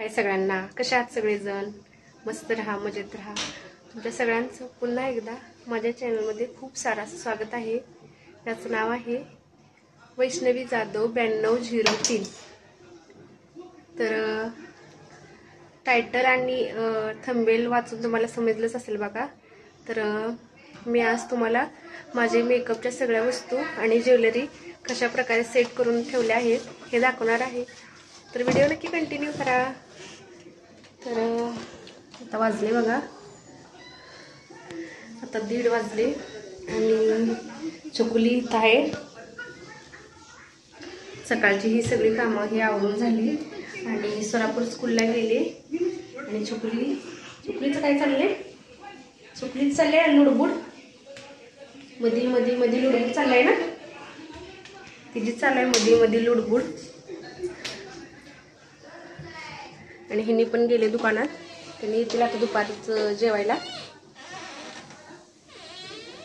हाय सगळ्यांना, कशा आहात सगळेजण? मस्त राहा, मजेत राहा. तुमच्या सगळ्यांचं पुन्हा एकदा माझ्या चॅनलमध्ये खूप सारं स्वागत आहे. त्याचं नाव आहे वैष्णवी जाधव 9203. तर टायटल आणि थंबनेल वाचून तुम्हाला समजलंच असेल बघा. तर मी आज तुम्हाला माझे मेकअपच्या सगळ्या वस्तू आणि ज्वेलरी कशा प्रकारे सेट करून ठेवल्या आहेत हे दाखवणार आहे. तर व्हिडिओ नक्की कंटिन्यू करा. तर आता वाजले बघा, आता 1:30 वाजले आणि चकुली इथं आहे. सकाळची ही सगळी कामं ही आवरून झाली आणि सोलापूर स्कूलला गेले. आणि चकुलीचं काय चाललंय? चकुलीच चाललंय लुडबुड, मधी लुडबुड चाललाय ना, तिची चाललाय मध्ये लुडबुड. आणि हिनी पण गेले दुकानात, त्यांनी येतील आता दुपारचं जेवायला.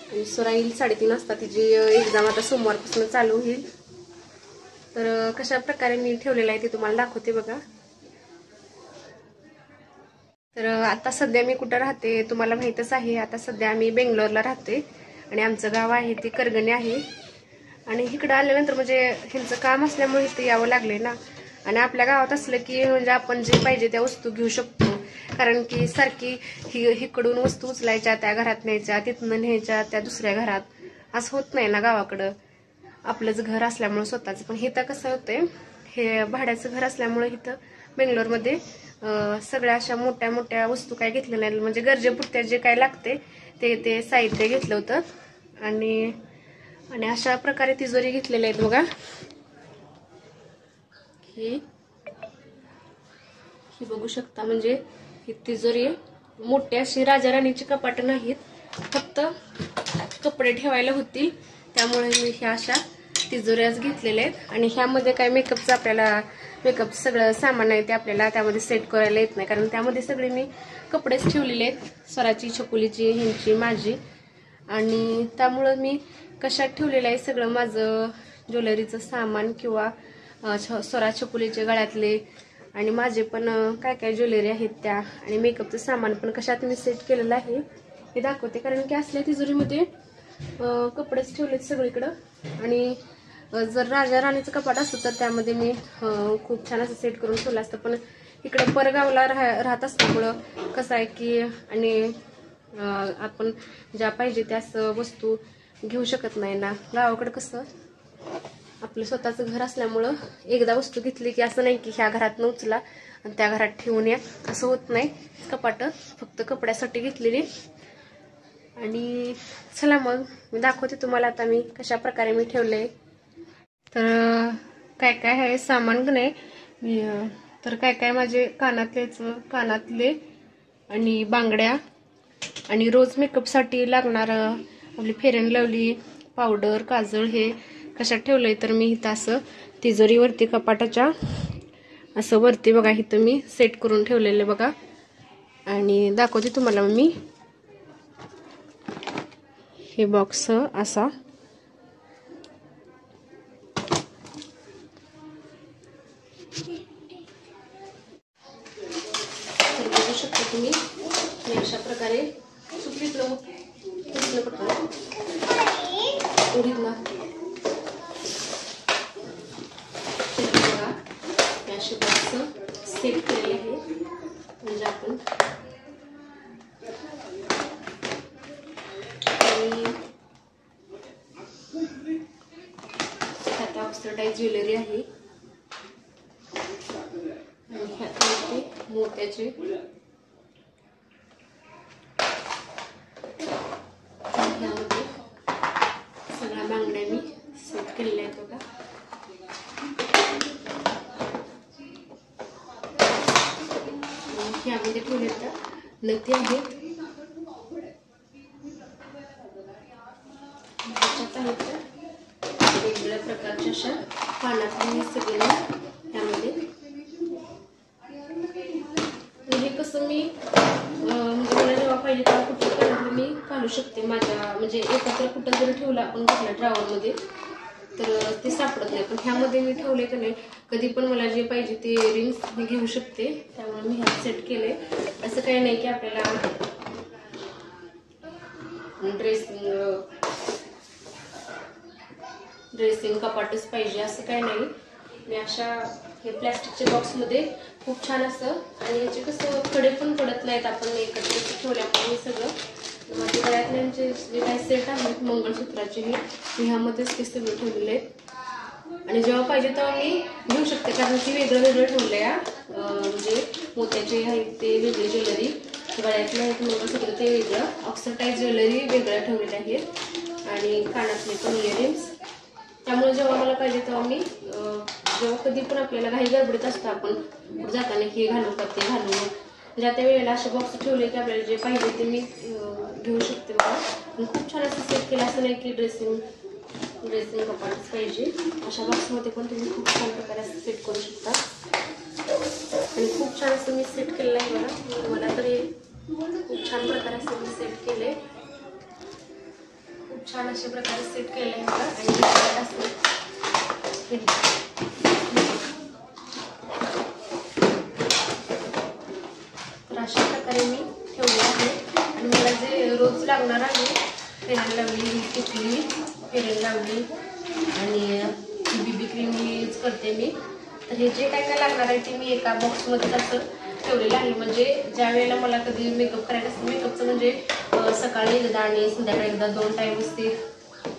आणि सोरा येईल 3:30 वाजता, तिची एक्झाम आता सोमवारपासून चालू होईल. तर कशा प्रकारे मी ठेवलेलं आहे ते तुम्हाला दाखवते बघा. तर आता सध्या मी कुठं राहते तुम्हाला माहीतच आहे. आता सध्या आम्ही बेंगलोरला राहते आणि आमचं गाव आहे ते करगणे आहे. आणि इकडं आल्यानंतर म्हणजे ह्यांचं काम असल्यामुळे इथं यावं लागले ना. आणि आपल्या गावात असलं की म्हणजे आपण जे पाहिजे त्या वस्तू घेऊ शकतो. कारण की सारखी इकडून वस्तू उचलायच्या, त्या घरात न्यायच्या, तिथनं न्यायच्या त्या दुसऱ्या घरात, असं होत नाही ना गावाकडं. आपलंच घर असल्यामुळे स्वतःचं. पण इथं कसं होतंय, हे भाड्याचं घर असल्यामुळे इथं बेंगलोरमध्ये सगळ्या अशा मोठ्या मोठ्या वस्तू काय घेतल्या नाही. म्हणजे गरजेपुरत्या जे काय लागते ते साहित्य घेतलं होतं. आणि अशा प्रकारे तिजोरी घेतलेल्या आहेत बघा. ही बघू शकता. म्हणजे ही तिजोरी मोठी अशी राजा राणीची कपाट नाहीत, फक्त कपडे ठेवायला होतील. त्यामुळे मी ह्या अशा तिजोऱ्याच घेतलेल्या आहेत. आणि ह्यामध्ये काय मेकअपचं आपल्याला सगळं सामान आहे ते आपल्याला त्यामध्ये सेट करायला येत नाही. कारण त्यामध्ये सगळे मी कपडेच ठेवलेले आहेत, स्वराची, छकुलीची, ह्यांची, माझी. आणि त्यामुळं मी कशात ठेवलेलं आहे सगळं माझं ज्वेलरीचं सामान किंवा स्वरा, छकुलीचे गळ्यातले आणि माझे पण काय काय ज्वेलरी आहेत त्या आणि मेकअपचं सामान पण कशात मी सेट केलेलं आहे हे दाखवते. कारण की असल्या तिजोरीमध्ये कपडेच ठेवलेत सगळीकडं. आणि जर राजा राणीचं कपाट असतं तर त्यामध्ये मी खूप छान असं सेट करून ठेवलं असतं. पण इकडे परगावला राहत असल्यामुळं कसं आहे की आणि आपण ज्या पाहिजे त्याच वस्तू घेऊ शकत नाही ना. गावाकडं कसं आपलं स्वतःचं घर असल्यामुळं एकदा वस्तू घेतली की असं नाही की ह्या घरात उचला आणि त्या घरात ठेवून या, असं होत नाही. कपाट फक्त कपड्यासाठी घेतलेली. आणि चला मग मी दाखवते तुम्हाला आता मी कशा प्रकारे मी ठेवलंय. तर काय काय आहे सामान का नाही मी, तर काय काय माझे कानातले आणि बांगड्या आणि रोज मेकअपसाठी लागणार आपली फेअर अँड लवली पावडर, काजळ हे कशात ठेवलंय. तर मी इथं असं तिजोरीवरती कपाटाच्या असं वरती बघा इथं मी सेट करून ठेवलेले बघा. आणि दाखवते तुम्हाला मी हे बॉक्स असा. तर बघू शकता तुम्ही मी अशा प्रकारे चुकलीतलं असे बॉक्स सेट केलेले आहे. म्हणजे आपण आता ऑक्सिडाइज ज्वेलरी आहे आणि ह्यामध्ये मोत्याचे ह्यामध्ये सगळ्या बांगड्या मी सेट केलेल्या आहेत बघा. ह्यामध्ये ठेवले तर नथी आहेत, वेगवेगळ्या प्रकारच्या अशा पानातली सगळे त्यामध्ये. म्हणजे कसं मी म्हणजे मला जेव्हा पाहिजे तेव्हा कुठं मी घालू शकते माझ्या, म्हणजे एकत्र कुठं जरी ठेवलं आपण कुठल्या ड्रॉवरमध्ये तर ते सापडत नाही. पण ह्यामध्ये मी ठेवले का नाही, कधी पण मला जे पाहिजे ते इयरिंग्स मी घेऊ शकते. त्यामुळे मी ह्यात सेट केले. असं काही नाही की आपल्याला ड्रेसिंग कपाटच पाहिजे असं काही नाही. मी अशा हे प्लॅस्टिकच्या बॉक्समध्ये खूप छान असं, आणि याचे कसं खडे पण पडत नाहीत आपण एकत्र ठेवल्यामुळे. सगळं माझे गळ्यातल्यांचे जे काही सेट आहेत मंगळसूत्राचे मी ह्यामध्येच ते सगळं ठेवलेले आहेत. आणि जेव्हा पाहिजे तेव्हा मी घेऊ शकते, कारण की वेगळं वेगळं ठेवलं आहे. म्हणजे मोत्याचे आहेत ते वेगळी ज्वेलरी, गळ्यातले आहेत मंगळसूत्र ते वेगळं, ऑक्सिडाइज ज्वेलरी वेगळ्या ठेवलेल्या आहेत, आणि कानातले पण इयरिंग्स. त्यामुळे जेव्हा मला पाहिजे तेव्हा मी जेव्हा कधी पण आपल्याला काही गडबडीत असतं, आपण जाताना हे घालू का ते घालू, ज्या त्या वेळेला असे बॉक्स ठेवले की आपल्याला जे पाहिजे ते मी घेऊ शकते. बघा खूप छान असं सेट केलं. असं नाही की ड्रेसिंग कपाटच पाहिजे, अशा बॉक्समध्ये पण तुम्ही खूप छान प्रकारे असं सेट करू शकता. आणि खूप छान असं मी सेट केलेलं आहे. मला तरी खूप छान प्रकारे असं मी सेट केले, खूप छान अशा प्रकारे सेट केले आहे मला. आणि असं तर अशा प्रकारे मी ठेवले आहे. आणि मला जे रोज लागणार आहे, फेरेन लावली, टिकली फेरेन लावली, आणि बीबी क्रीम यूज करते मी. तर हे जे काय काय लागणार आहे ते मी एका बॉक्समध्ये असं ठेवलेलं आहे. म्हणजे ज्या वेळेला मला कधी मेकअप करायचं असतं, मेकअपचं म्हणजे सकाळी एकदा आणि संध्याकाळी एकदा 2 टाईम असते,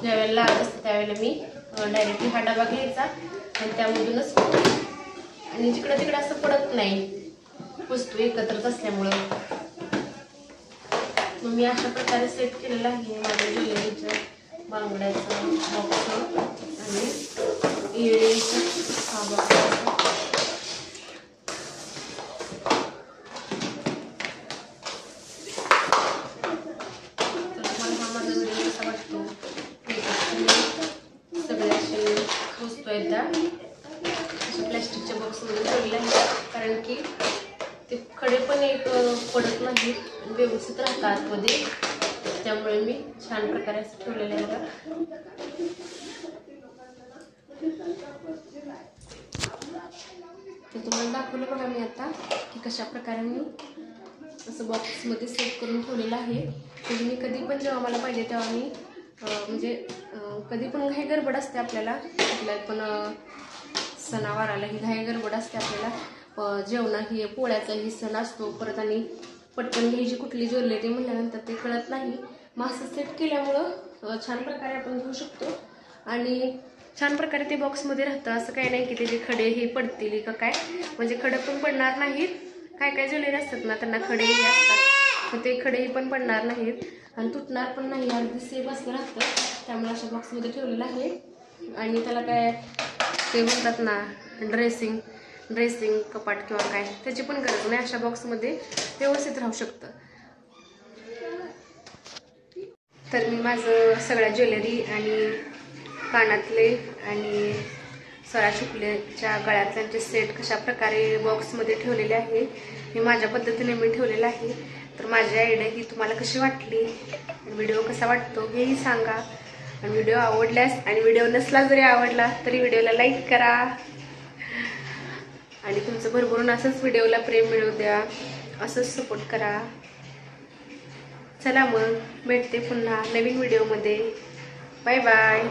ज्या वेळेला लागत असते त्यावेळेला मी डायरेक्टली हा डबा घ्यायचा आणि त्यामधूनच, आणि जिकडं तिकडं असं पडत नाही वस्तू एकत्रच असल्यामुळं. मग मी अशा प्रकारे सेट केलेलं आहे माझ्या ज्वेलरीचं बांगड्याचं बॉक्स आणि इयरिंगचं हा बॉक्स. तर तुम्हाला हा माझा व्हिडिओ कसा वाटतो, सगळ्या असे वस्तू आहेत त्या अशा प्लॅस्टिकच्या बॉक्समध्ये ठेवलेल्या आहेत, कारण की ते खडे पण एक पडत नाहीत, व्यवस्थित राहतात आतमध्ये. त्यामुळे मी छान प्रकारे असं ठेवलेलं आहे. तर तुम्हाला दाखवलं बघा मी आता की कशा प्रकारे मी असं बॉक्समध्ये सेट करून ठेवलेलं आहे. म्हणजे मी कधी पण जेव्हा मला पाहिजे तेव्हा मी म्हणजे कधी पण घाई गडबड असते आपल्याला, पण सणावाराला ही घाई गडबड असते आपल्याला, जेवणा ही पोळ्याचाही सण असतो परत, आणि पटकन घ्यायची कुठली ज्वेलरी म्हटल्यानंतर ते कळत नाही. मग असं सेट केल्यामुळं छान प्रकारे आपण घेऊ शकतो, आणि छान प्रकारे ते बॉक्समध्ये राहतं. असं काही नाही की त्याचे खडे हे पडतील का काय, म्हणजे खडे पण पडणार नाहीत. काय काय ज्वेलरी असतात ना त्यांना खडेही असतात, तर ते खडेही पण पडणार नाहीत आणि तुटणार पण नाही, अगदी सेफ असं राहतं. त्यामुळे अशा बॉक्समध्ये ठेवलेलं आहे. आणि त्याला काय ते म्हणतात ना ड्रेसिंग कपाट किंवा काय, त्याची पण गरज नाही. अशा बॉक्समध्ये व्यवस्थित राहू शकतं. तर मी माझं सगळ्या ज्वेलरी आणि कानातले आणि सळा शुक्लेच्या गळ्यातल्यांचे सेट कशा प्रकारे बॉक्समध्ये ठेवलेले आहे, हे माझ्या पद्धतीने मी ठेवलेलं आहे. तर माझी आयडिया ही तुम्हाला कशी वाटली, व्हिडिओ कसा वाटतो हेही सांगा. आणि व्हिडिओ आवडल्यास, आणि व्हिडिओ नसला जरी आवडला तरी व्हिडिओला लाईक करा, आणि तुमचं भरभरून असंच व्हिडिओला प्रेम मिळू द्या, असंच सपोर्ट करा. चला मग भेटते पुन्हा नवीन व्हिडिओमध्ये. Bye bye.